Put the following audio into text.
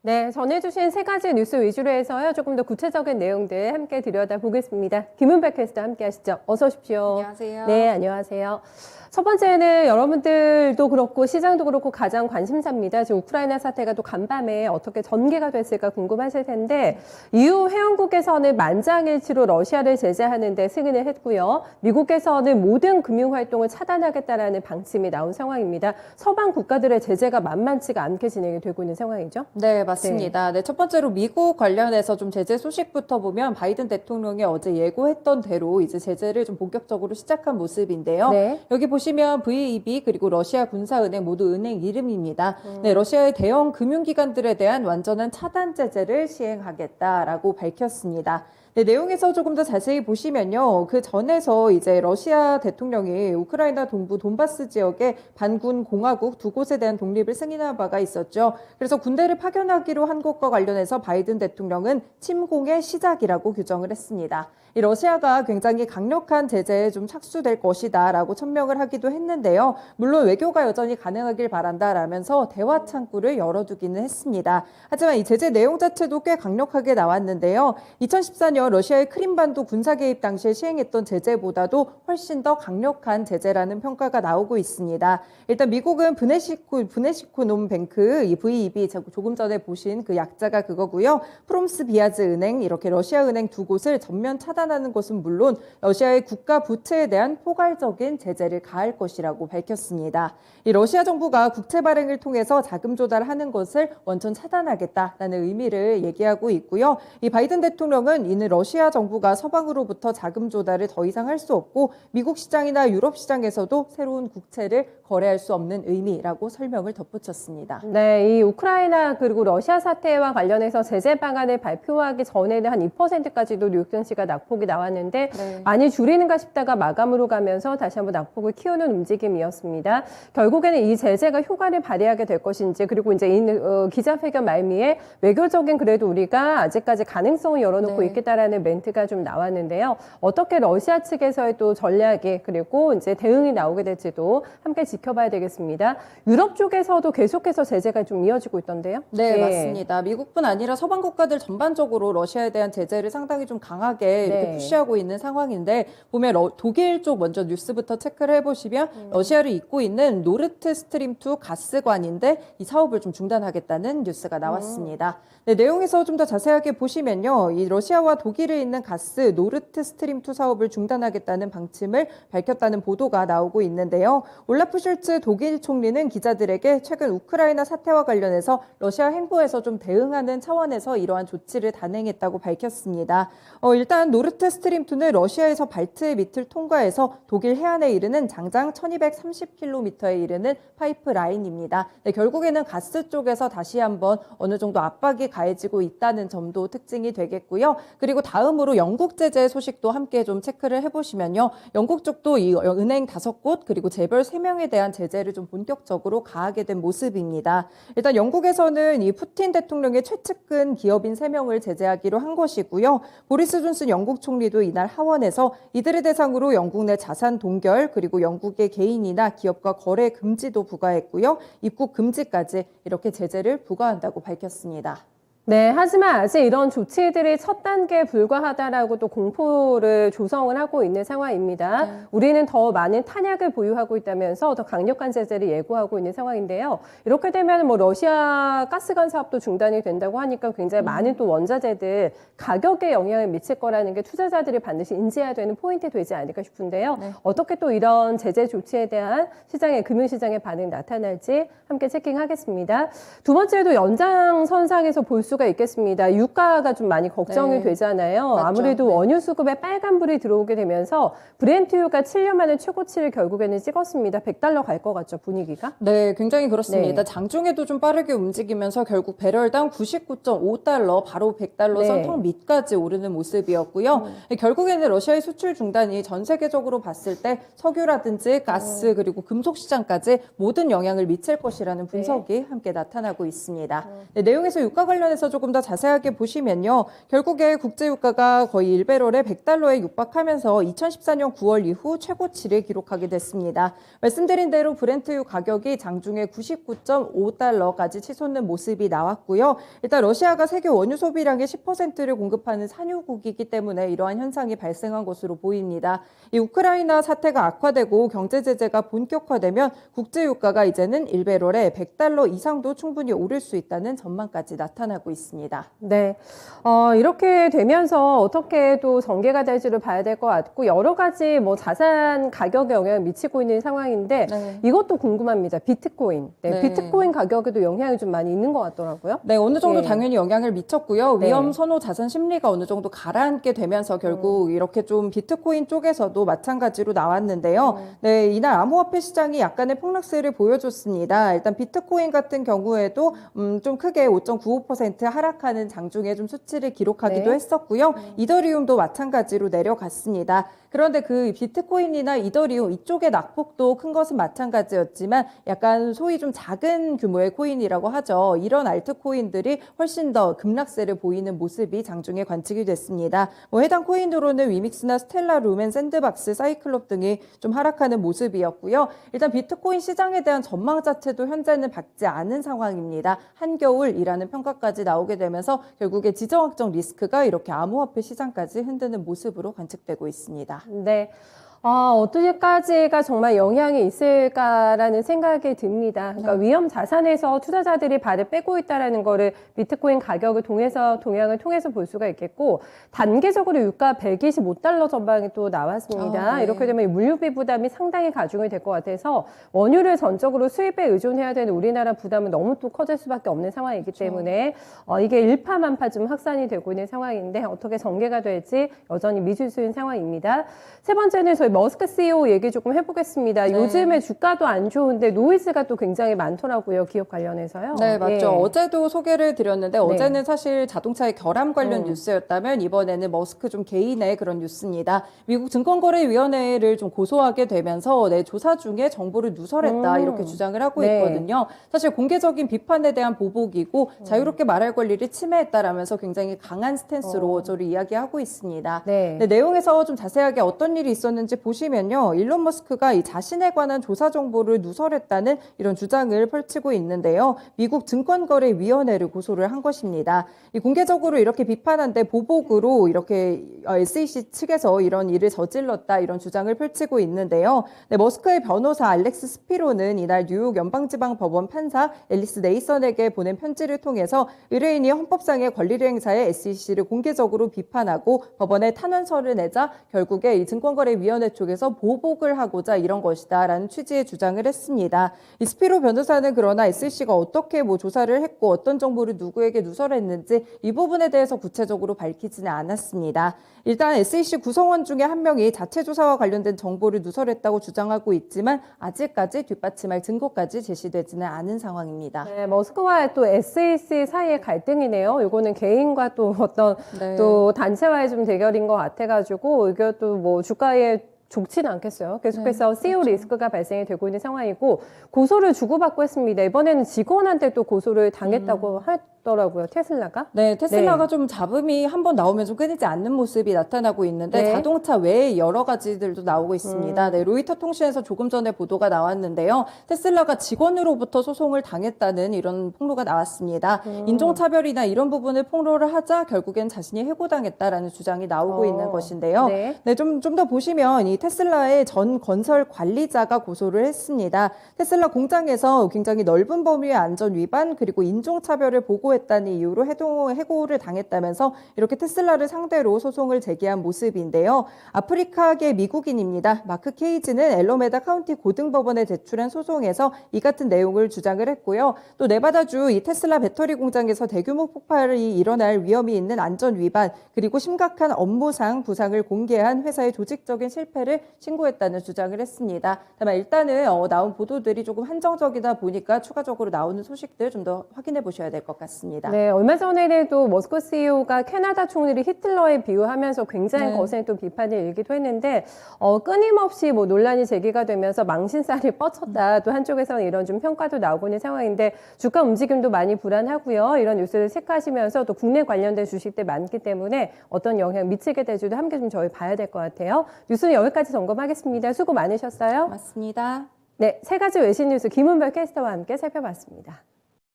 네, 전해주신 세 가지 뉴스 위주로 해서요. 조금 더 구체적인 내용들 함께 들여다보겠습니다. 김은백 캐스터 함께 하시죠. 어서 오십시오. 안녕하세요. 네, 안녕하세요. 첫 번째는 여러분들도 그렇고 시장도 그렇고 가장 관심사입니다. 지금 우크라이나 사태가 또 간밤에 어떻게 전개가 됐을까 궁금하실 텐데 EU 회원국에서는 만장일치로 러시아를 제재하는 데 승인을 했고요. 미국에서는 모든 금융활동을 차단하겠다라는 방침이 나온 상황입니다. 서방 국가들의 제재가 만만치가 않게 진행이 되고 있는 상황이죠. 네, 맞습니다. 네, 첫 번째로 미국 관련해서 좀 제재 소식부터 보면 바이든 대통령이 어제 예고했던 대로 이제 제재를 좀 본격적으로 시작한 모습인데요. 네. 여기 보시면 VEB 그리고 러시아 군사은행 모두 은행 이름입니다. 네, 러시아의 대형 금융기관들에 대한 완전한 차단 제재를 시행하겠다라고 밝혔습니다. 네, 내용에서 조금 더 자세히 보시면요. 그 전에서 이제 러시아 대통령이 우크라이나 동부 돈바스 지역의 반군 공화국 두 곳에 대한 독립을 승인한 바가 있었죠. 그래서 군대를 파견하기로 한 것과 관련해서 바이든 대통령은 침공의 시작이라고 규정을 했습니다. 이 러시아가 굉장히 강력한 제재에 좀 착수될 것이다라고 천명을 하기도 했는데요. 물론 외교가 여전히 가능하길 바란다라면서 대화 창구를 열어두기는 했습니다. 하지만 이 제재 내용 자체도 꽤 강력하게 나왔는데요. 2014년 러시아의 크림반도 군사 개입 당시에 시행했던 제재보다도 훨씬 더 강력한 제재라는 평가가 나오고 있습니다. 일단 미국은 브네시코놈뱅크, 이 VEB 조금 전에 보신 그 약자가 그거고요. 프롬스비아즈 은행, 이렇게 러시아 은행 두 곳을 전면 차단하는 것은 물론 러시아의 국가 부채에 대한 포괄적인 제재를 가할 것이라고 밝혔습니다. 이 러시아 정부가 국채 발행을 통해서 자금 조달하는 것을 원천 차단하겠다라는 의미를 얘기하고 있고요. 이 바이든 대통령은 이는 러시아 정부가 서방으로부터 자금 조달을 더 이상 할 수 없고 미국 시장이나 유럽 시장에서도 새로운 국채를 거래할 수 없는 의미라고 설명을 덧붙였습니다. 네, 이 우크라이나 그리고 러시아 사태와 관련해서 제재 방안을 발표하기 전에는 한 2%까지도 뉴욕 증시가 낙폭이 나왔는데 네. 많이 줄이는가 싶다가 마감으로 가면서 다시 한번 낙폭을 키우는 움직임이었습니다. 결국에는 이 제재가 효과를 발휘하게 될 것인지 그리고 이제 기자회견 말미에 외교적인 그래도 우리가 아직까지 가능성을 열어놓고 네. 있겠다라는 멘트가 좀 나왔는데요. 어떻게 러시아 측에서의 또 전략이 그리고 이제 대응이 나오게 될지도 함께 지켜봐야 되겠습니다. 유럽 쪽에서도 계속해서 제재가 좀 이어지고 있던데요. 네, 맞습니다. 미국뿐 아니라 서방 국가들 전반적으로 러시아에 대한 제재를 상당히 좀 강하게 이렇게 네. 푸시하고 있는 상황인데 보면 독일 쪽 먼저 뉴스부터 체크를 해보시면 러시아를 잇고 있는 노르트 스트림 2 가스관인데 이 사업을 좀 중단하겠다는 뉴스가 나왔습니다. 네, 내용에서 좀 더 자세하게 보시면요. 이 러시아와 독일에 있는 가스 노르트 스트림 2 사업을 중단하겠다는 방침을 밝혔다는 보도가 나오고 있는데요. 올라프 숄츠 독일 총리는 기자들에게 최근 우크라이나 사태와 관련해서 러시아 행보에서 좀 대응하는 차원에서 이러한 조치를 단행했다고 밝혔습니다. 일단 노르트 스트림 2는 러시아에서 발트해 밑을 통과해서 독일 해안에 이르는 장장 1230km에 이르는 파이프라인입니다. 네, 결국에는 가스 쪽에서 다시 한번 어느 정도 압박이 가해지고 있다는 점도 특징이 되겠고요. 그리고 다음으로 영국 제재 소식도 함께 좀 체크를 해보시면요. 영국 쪽도 이 은행 5곳 그리고 재벌 3명에 대한 제재를 좀 본격적으로 가하게 된 모습입니다. 일단 영국에서는 이 푸틴 대통령의 최측근 기업인 3명을 제재하기로 한 것이고요. 보리스 존슨 영국 총리도 이날 하원에서 이들을 대상으로 영국 내 자산 동결 그리고 영국의 개인이나 기업과 거래 금지도 부과했고요. 입국 금지까지 이렇게 제재를 부과한다고 밝혔습니다. 네, 하지만 아직 이런 조치들이 첫 단계에 불과하다라고 또 공포를 조성을 하고 있는 상황입니다. 네. 우리는 더 많은 탄약을 보유하고 있다면서 더 강력한 제재를 예고하고 있는 상황인데요. 이렇게 되면 뭐 러시아 가스관 사업도 중단이 된다고 하니까 굉장히 많은 또 원자재들 가격에 영향을 미칠 거라는 게 투자자들이 반드시 인지해야 되는 포인트 되지 않을까 싶은데요. 네. 어떻게 또 이런 제재 조치에 대한 금융시장의 반응이 나타날지 함께 체킹하겠습니다. 두 번째도 연장선상에서 볼 수가 있겠습니다. 유가가 좀 많이 걱정이 네. 되잖아요. 맞죠. 아무래도 네. 원유 수급에 빨간불이 들어오게 되면서 브렌트유가 7년 만에 최고치를 결국에는 찍었습니다. $100 갈 것 같죠, 분위기가? 네, 굉장히 그렇습니다. 네. 장중에도 좀 빠르게 움직이면서 결국 배럴당 $99.5 바로 $100 네. 선턱 밑까지 오르는 모습이었고요. 결국에는 러시아의 수출 중단이 전 세계적으로 봤을 때 석유라든지 가스 그리고 금속 시장까지 모든 영향을 미칠 것이라는 분석이 함께 나타나고 있습니다. 네, 내용에서 유가 관련해서 관련해서 조금 더 자세하게 보시면요. 결국에 국제유가가 거의 1배럴에 $100에 육박하면서 2014년 9월 이후 최고치를 기록하게 됐습니다. 말씀드린 대로 브렌트유 가격이 장중에 99.5달러까지 치솟는 모습이 나왔고요. 일단 러시아가 세계 원유 소비량의 10%를 공급하는 산유국이기 때문에 이러한 현상이 발생한 것으로 보입니다. 이 우크라이나 사태가 악화되고 경제 제재가 본격화되면 국제유가가 이제는 1배럴에 $100 이상도 충분히 오를 수 있다는 전망까지 나타나고 있습니다. 네. 이렇게 되면서 어떻게 또 전개가 될지를 봐야 될 것 같고, 여러 가지 뭐 자산 가격에 영향을 미치고 있는 상황인데, 네. 이것도 궁금합니다. 비트코인. 네, 네. 비트코인 가격에도 영향이 좀 많이 있는 것 같더라고요. 네, 어느 정도 예. 당연히 영향을 미쳤고요. 네. 위험 선호 자산 심리가 어느 정도 가라앉게 되면서 결국 이렇게 좀 비트코인 쪽에서도 마찬가지로 나왔는데요. 네, 이날 암호화폐 시장이 약간의 폭락세를 보여줬습니다. 일단 비트코인 같은 경우에도 좀 크게 5.95% 하락하는 장중에 좀 수치를 기록하기도 네. 했었고요. 이더리움도 마찬가지로 내려갔습니다. 그런데 그 비트코인이나 이더리움 이쪽의 낙폭도 큰 것은 마찬가지였지만 약간 소위 좀 작은 규모의 코인이라고 하죠. 이런 알트코인들이 훨씬 더 급락세를 보이는 모습이 장중에 관측이 됐습니다. 해당 코인으로는 위믹스나 스텔라, 루멘, 샌드박스, 사이클롭 등이 좀 하락하는 모습이었고요. 일단 비트코인 시장에 대한 전망 자체도 현재는 밝지 않은 상황입니다. 한겨울이라는 평가까지 나오게 되면서 결국에 지정학적 리스크가 이렇게 암호화폐 시장까지 흔드는 모습으로 관측되고 있습니다. 네. 어디까지가 정말 영향이 있을까라는 생각이 듭니다. 그러니까 위험 자산에서 투자자들이 발을 빼고 있다라는 거를 비트코인 가격을 동향을 통해서 볼 수가 있겠고, 단계적으로 유가 $125 전방이 또 나왔습니다. 네. 이렇게 되면 물류비 부담이 상당히 가중이 될 것 같아서 원유를 전적으로 수입에 의존해야 되는 우리나라 부담은 너무 또 커질 수밖에 없는 상황이기 때문에 이게 일파만파 좀 확산이 되고 있는 상황인데 어떻게 전개가 될지 여전히 미지수인 상황입니다. 세 번째는 저희 머스크 CEO 얘기 조금 해보겠습니다. 네. 요즘에 주가도 안 좋은데 노이즈가 또 굉장히 많더라고요. 기업 관련해서요. 네, 맞죠. 예. 어제도 소개를 드렸는데 어제는 사실 자동차의 결함 관련 뉴스였다면 이번에는 머스크 좀 개인의 그런 뉴스입니다. 미국 증권거래위원회를 좀 고소하게 되면서 조사 중에 정보를 누설했다 이렇게 주장을 하고 네. 있거든요. 사실 공개적인 비판에 대한 보복이고 자유롭게 말할 권리를 침해했다라면서 굉장히 강한 스탠스로 저를 이야기하고 있습니다. 네. 네, 내용에서 좀 자세하게 어떤 일이 있었는지 보시면요. 일론 머스크가 이 자신에 관한 조사 정보를 누설했다는 이런 주장을 펼치고 있는데요. 미국 증권거래위원회를 고소를 한 것입니다. 이 공개적으로 이렇게 비판한데 보복으로 이렇게 SEC 측에서 이런 일을 저질렀다 이런 주장을 펼치고 있는데요. 네, 머스크의 변호사 알렉스 스피로는 이날 뉴욕 연방지방법원 판사 앨리스 네이선에게 보낸 편지를 통해서 의뢰인이 헌법상의 권리를 행사해 SEC를 공개적으로 비판하고 법원에 탄원서를 내자 결국에 이 증권거래위원회 쪽에서 보복을 하고자 이런 것이다라는 취지의 주장을 했습니다. 이 스피로 변호사는 그러나 SEC가 어떻게 조사를 했고 어떤 정보를 누구에게 누설했는지 이 부분에 대해서 구체적으로 밝히지는 않았습니다. 일단 SEC 구성원 중에 한 명이 자체 조사와 관련된 정보를 누설했다고 주장하고 있지만 아직까지 뒷받침할 증거까지 제시되지는 않은 상황입니다. 네, 머스크와 또 SEC 사이의 갈등이네요. 이거는 개인과 또 어떤 네. 또 단체와의 좀 대결인 것 같아가지고 이것도 뭐 주가에 좋지는 않겠어요. 계속해서 CEO 리스크가 발생이 되고 있는 상황이고 고소를 주고받고 했습니다. 이번에는 직원한테 또 고소를 당했다고 하더라고요. 테슬라가. 네, 테슬라가 좀 잡음이 한번 나오면 좀 끊이지 않는 모습이 나타나고 있는데 네. 자동차 외에 여러 가지들도 나오고 있습니다. 네, 로이터 통신에서 조금 전에 보도가 나왔는데요. 테슬라가 직원으로부터 소송을 당했다는 이런 폭로가 나왔습니다. 인종차별이나 이런 부분을 폭로를 하자 결국엔 자신이 해고당했다라는 주장이 나오고 있는 것인데요. 네. 좀 더 보시면 이 테슬라의 전 건설 관리자가 고소를 했습니다. 테슬라 공장에서 굉장히 넓은 범위의 안전 위반 그리고 인종차별을 보고했다는 이유로 해고를 당했다면서 이렇게 테슬라를 상대로 소송을 제기한 모습인데요. 아프리카계 미국인입니다. 마크 케이지는 엘로메다 카운티 고등법원에 제출한 소송에서 이 같은 내용을 주장을 했고요. 또 네바다주 이 테슬라 배터리 공장에서 대규모 폭발이 일어날 위험이 있는 안전 위반 그리고 심각한 업무상 부상을 공개한 회사의 조직적인 실패를 신고했다는 주장을 했습니다. 다만 일단은 나온 보도들이 조금 한정적이다 보니까 추가적으로 나오는 소식들 좀 더 확인해 보셔야 될 것 같습니다. 나왔습니다. 네, 얼마 전에는 또 머스크 CEO가 캐나다 총리를 히틀러에 비유하면서 굉장히 네. 거센 또 비판을 일기도 했는데 끊임없이 뭐 논란이 제기가 되면서 망신살이 뻗쳤다. 또 한쪽에서는 이런 좀 평가도 나오고 있는 상황인데 주가 움직임도 많이 불안하고요. 이런 뉴스를 체크하시면서 또 국내 관련된 주식들 많기 때문에 어떤 영향 미치게 될지도 함께 좀 저희 봐야 될 것 같아요. 뉴스는 여기까지 점검하겠습니다. 수고 많으셨어요. 맞습니다. 네, 세 가지 외신 뉴스 김은별 캐스터와 함께 살펴봤습니다.